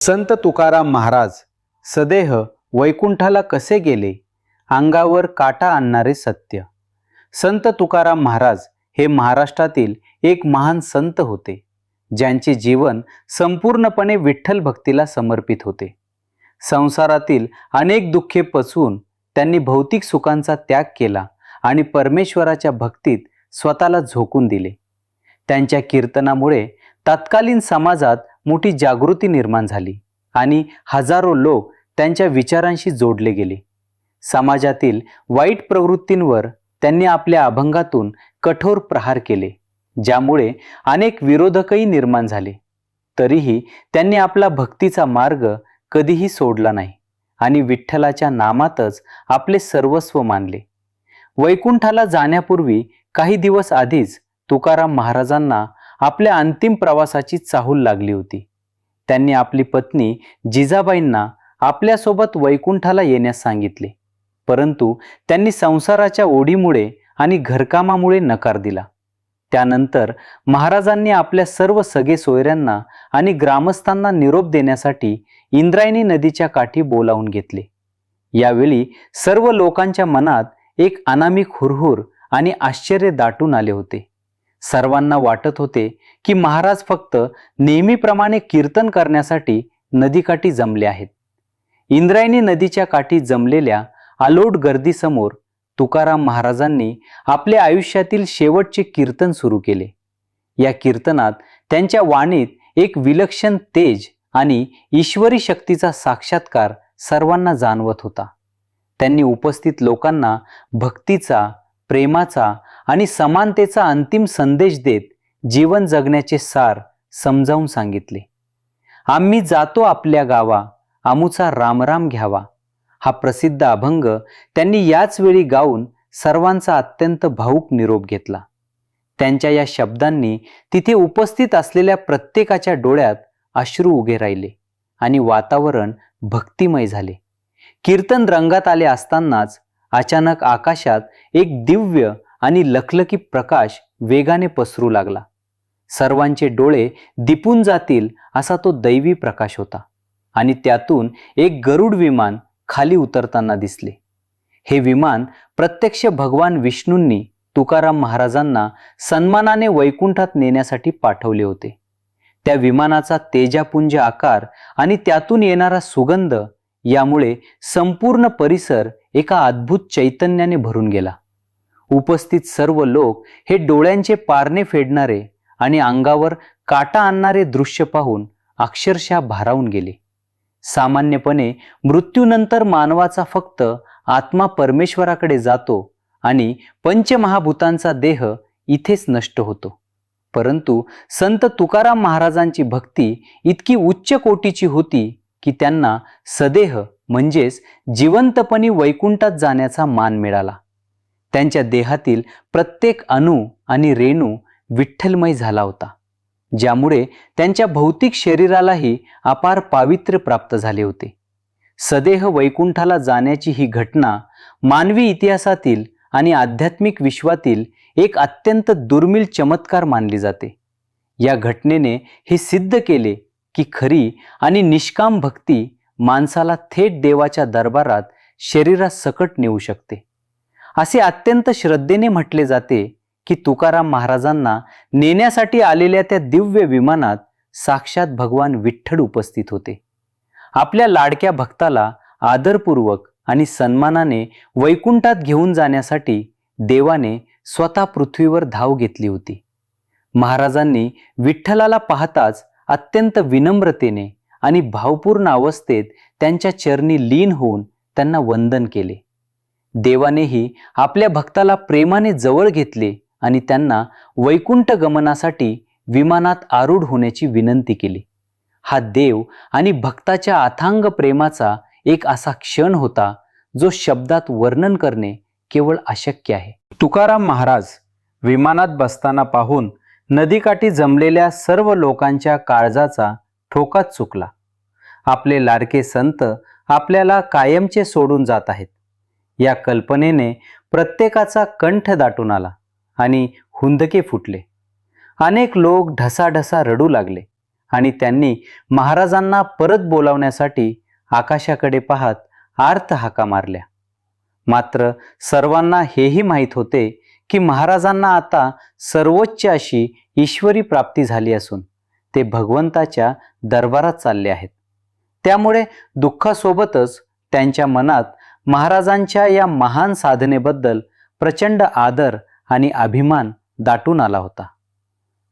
संत तुकाराम महाराज सदेह वैकुंठाला कसे गेले, अंगावर काटा आणणारे सत्य. संत तुकाराम महाराज हे महाराष्ट्रातील एक महान संत होते, ज्यांचे जीवन संपूर्णपणे विठ्ठल भक्तीला समर्पित होते. संसारातील अनेक दुःखे पचवून त्यांनी भौतिक सुखांचा त्याग केला आणि परमेश्वराच्या भक्तीत स्वतःला झोकून दिले. त्यांच्या कीर्तनामुळे तत्कालीन समाजात मोठी जागृती निर्माण झाली आणि हजारो लोक त्यांच्या विचारांशी जोडले गेले. समाजातील वाईट प्रवृत्तींवर त्यांनी आपल्या अभंगातून कठोर प्रहार केले, ज्यामुळे अनेक विरोधकही निर्माण झाले. तरीही त्यांनी आपला भक्तीचा मार्ग कधीही सोडला नाही आणि विठ्ठलाच्या नामातच आपले सर्वस्व मानले. वैकुंठाला जाण्यापूर्वी काही दिवस आधीच तुकाराम महाराजांना आपल्या अंतिम प्रवासाची चाहूल लागली होती. त्यांनी आपली पत्नी जिजाबाईंना आपल्यासोबत वैकुंठाला येण्यास सांगितले, परंतु त्यांनी संसाराच्या ओढीमुळे आणि घरकामामुळे नकार दिला. त्यानंतर महाराजांनी आपल्या सर्व सगे सोयऱ्यांना आणि ग्रामस्थांना निरोप देण्यासाठी इंद्रायणी नदीच्या काठी बोलावून घेतले. यावेळी सर्व लोकांच्या मनात एक अनामिक हुरहुर आणि आश्चर्य दाटून आले होते. सर्वांना वाटत होते की महाराज फक्त नेहमीप्रमाणे कीर्तन करण्यासाठी नदीकाठी जमले आहेत. इंद्रायणी नदीच्या काठी जमलेल्या अलोट गर्दीसमोर तुकाराम महाराजांनी आपल्या आयुष्यातील शेवटचे कीर्तन सुरू केले. या कीर्तनात त्यांच्या वाणीत एक विलक्षण तेज आणि ईश्वरी शक्तीचा साक्षात्कार सर्वांना जाणवत होता. त्यांनी उपस्थित लोकांना भक्तीचा, प्रेमाचा आणि समानतेचा अंतिम संदेश देत जीवन जगण्याचे सार समजावून सांगितले. आम्ही जातो आपल्या गावा, आमुचा रामराम घ्यावा, हा प्रसिद्ध अभंग त्यांनी याच वेळी गाऊन सर्वांचा अत्यंत भावुक निरोप घेतला. त्यांच्या या शब्दांनी तिथे उपस्थित असलेल्या प्रत्येकाच्या डोळ्यात अश्रू उभे राहिले आणि वातावरण भक्तिमय झाले. कीर्तन रंगात आले असतानाच अचानक आकाशात एक दिव्य आणि लखलखी प्रकाश वेगाने पसरू लागला. सर्वांचे डोळे दिपून जातील असा तो दैवी प्रकाश होता आणि त्यातून एक गरुड विमान खाली उतरताना दिसले. हे विमान प्रत्यक्ष भगवान विष्णूंनी तुकाराम महाराजांना सन्मानाने वैकुंठात नेण्यासाठी पाठवले होते. त्या विमानाचा तेजापुंज आकार आणि त्यातून येणारा सुगंध यामुळे संपूर्ण परिसर एका अद्भुत चैतन्याने भरून गेला. उपस्थित सर्व लोक हे डोळ्यांचे पारणे फेडणारे आणि अंगावर काटा आणणारे दृश्य पाहून अक्षरशः भारावून गेले. सामान्यपणे मृत्यूनंतर मानवाचा फक्त आत्मा परमेश्वराकडे जातो आणि पंचमहाभूतांचा देह इथेच नष्ट होतो. परंतु संत तुकाराम महाराजांची भक्ती इतकी उच्च कोटीची होती की त्यांना सदेह म्हणजेच जिवंतपणी वैकुंठात जाण्याचा मान मिळाला. त्यांच्या देहातील प्रत्येक अणू आणि रेणू विठ्ठलमय झाला होता, ज्यामुळे त्यांच्या भौतिक शरीरालाही अपार पावित्र्य प्राप्त झाले होते. सदेह वैकुंठाला जाण्याची ही घटना मानवी इतिहासातील आणि आध्यात्मिक विश्वातील एक अत्यंत दुर्मिळ चमत्कार मानली जाते. या घटनेने हे सिद्ध केले की खरी आणि निष्काम भक्ती माणसाला थेट देवाच्या दरबारात शरीरासकट नेऊ शकते. असे अत्यंत श्रद्धेने म्हटले जाते की तुकाराम महाराजांना नेण्यासाठी आलेल्या त्या दिव्य विमानात साक्षात भगवान विठ्ठल उपस्थित होते. आपल्या लाडक्या भक्ताला आदरपूर्वक आणि सन्मानाने वैकुंठात घेऊन जाण्यासाठी देवाने स्वतः पृथ्वीवर धाव घेतली होती. महाराजांनी विठ्ठलाला पाहताच अत्यंत विनम्रतेने आणि भावपूर्ण अवस्थेत त्यांच्या चरणी लीन होऊन त्यांना वंदन केले. देवानेही आपल्या भक्ताला प्रेमाने जवळ घेतले आणि त्यांना वैकुंठ गमनासाठी विमानात आरूढ होण्याची विनंती केली. हा देव आणि भक्ताच्या अथांग प्रेमाचा एक असा क्षण होता जो शब्दात वर्णन करणे केवळ अशक्य आहे. तुकाराम महाराज विमानात बसताना पाहून नदीकाठी जमलेल्या सर्व लोकांच्या काळजाचा ठोकाच चुकला. आपले लाडके संत आपल्याला कायमचे सोडून जात आहेत या कल्पनेने प्रत्येकाचा कंठ दाटून आला आणि हुंदके फुटले. अनेक लोक ढसाढसा रडू लागले आणि त्यांनी महाराजांना परत बोलावण्यासाठी आकाशाकडे पाहत आर्त हाका मारल्या. मात्र सर्वांना हेही माहीत होते की महाराजांना आता सर्वोच्च अशी ईश्वरी प्राप्ती झाली असून ते भगवंताच्या दरबारात चालले आहेत. त्यामुळे दुःखासोबतच त्यांच्या मनात महाराजांच्या या महान साधनेबद्दल प्रचंड आदर आणि अभिमान दाटून आला होता.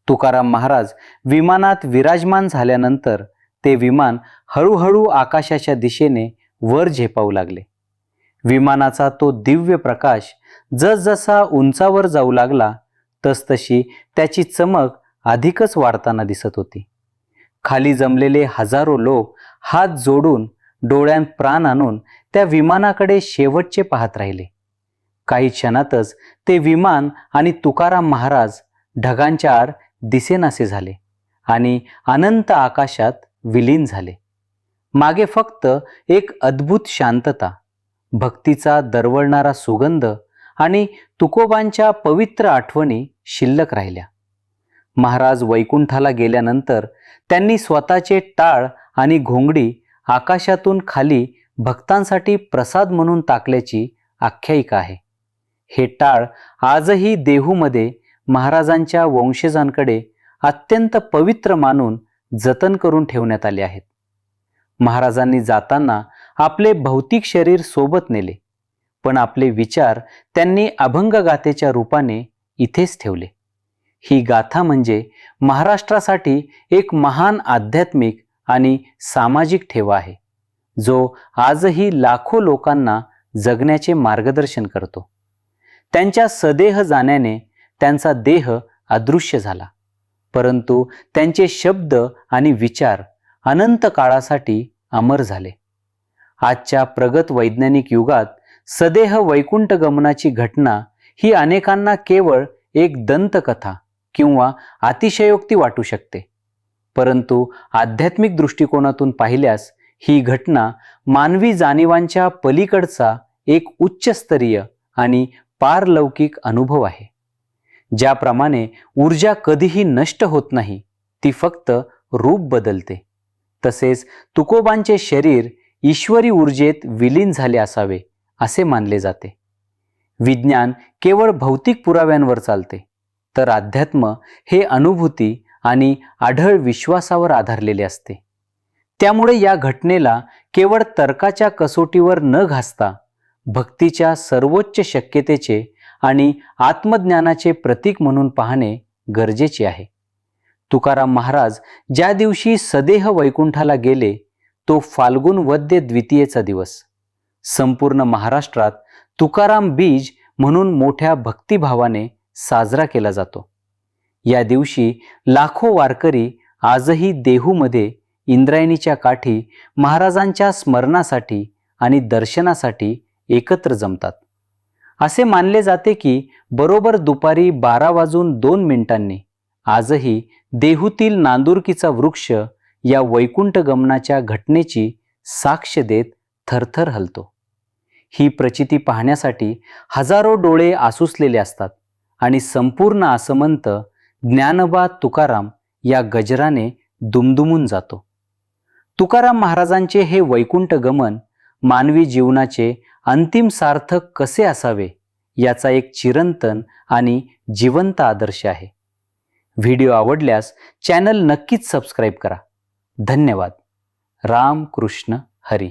तुकाराम महाराज विमानात विराजमान झाल्यानंतर ते विमान हळूहळू आकाशाच्या दिशेने वर झेपावू लागले. विमानाचा तो दिव्य प्रकाश जसजसा उंचावर जाऊ लागला तसतशी त्याची चमक अधिकच वाढताना दिसत होती. खाली जमलेले हजारो लोक हात जोडून डोळ्यात प्राण आणून त्या विमानाकडे शेवटचे पाहत राहिले. काही क्षणातच ते विमान आणि तुकाराम महाराज ढगांच्या आड दिसेनासे झाले आणि अनंत आकाशात विलीन झाले. मागे फक्त एक अद्भुत शांतता, भक्तीचा दरवळणारा सुगंध आणि तुकोबांच्या पवित्र आठवणी शिल्लक राहिल्या. महाराज वैकुंठाला गेल्यानंतर त्यांनी स्वतःचे टाळ आणि घोंगडी आकाशातून खाली भक्तांसाठी प्रसाद म्हणून टाकल्याची आख्यायिका आहे. हे टाळ आजही देहूमध्ये महाराजांच्या वंशजांकडे अत्यंत पवित्र मानून जतन करून ठेवण्यात आले आहेत. महाराजांनी जाताना आपले भौतिक शरीर सोबत नेले, पण आपले विचार त्यांनी अभंगगाथेच्या रूपाने इथेच ठेवले. ही गाथा म्हणजे महाराष्ट्रासाठी एक महान आध्यात्मिक आणि सामाजिक ठेवा आहे, जो आजही लाखो लोकांना जगण्याचे मार्गदर्शन करतो. त्यांच्या सदेह जाण्याने त्यांचा देह अदृश्य झाला, परंतु त्यांचे शब्द आणि विचार अनंत काळासाठी अमर झाले. आजच्या प्रगत वैज्ञानिक युगात सदेह वैकुंठ गमनाची घटना ही अनेकांना केवळ एक दंतकथा किंवा अतिशयोक्ती वाटू शकते, परंतु आध्यात्मिक दृष्टिकोनातून पाहिल्यास ही घटना मानवी जाणीवांच्या पलीकडचा एक उच्चस्तरीय आणि पारलौकिक अनुभव आहे. ज्याप्रमाणे ऊर्जा कधीही नष्ट होत नाही, ती फक्त रूप बदलते, तसेच तुकोबांचे शरीर ईश्वरी ऊर्जेत विलीन झाले असावे असे मानले जाते. विज्ञान केवळ भौतिक पुराव्यांवर चालते, तर अध्यात्म हे अनुभूती आणि आढळ विश्वासावर आधारलेले असते. त्यामुळे या घटनेला केवळ तर्काच्या कसोटीवर न घासता भक्तीच्या सर्वोच्च शक्यतेचे आणि आत्मज्ञानाचे प्रतीक म्हणून पाहणे गरजेचे आहे. तुकाराम महाराज ज्या दिवशी सदेह वैकुंठाला गेले तो फाल्गुन वद्य द्वितीयेचा दिवस संपूर्ण महाराष्ट्रात तुकाराम बीज म्हणून मोठ्या भक्तिभावाने साजरा केला जातो. या दिवशी लाखो वारकरी आजही देहूमध्ये इंद्रायणीच्या काठी महाराजांच्या स्मरणासाठी आणि दर्शनासाठी एकत्र जमतात. असे मानले जाते की बरोबर दुपारी 12:02 आजही देहूतील नांदुरकीचा वृक्ष या वैकुंठ गमनाच्या घटनेची साक्ष देत थरथर हलतो. ही प्रचिती पाहण्यासाठी हजारो डोळे आसुसलेले असतात आणि संपूर्ण आसमंत ज्ञानोबा तुकाराम या गजराने दुमदुमून जातो. तुकाराम महाराजांचे हे वैकुंठ गमन मानवी जीवनाचे अंतिम सार्थक कसे असावे याचा एक चिरंतन आणि जिवंत आदर्श आहे. व्हिडिओ आवडल्यास चॅनल नक्कीच सबस्क्राईब करा. धन्यवाद. राम कृष्ण हरी.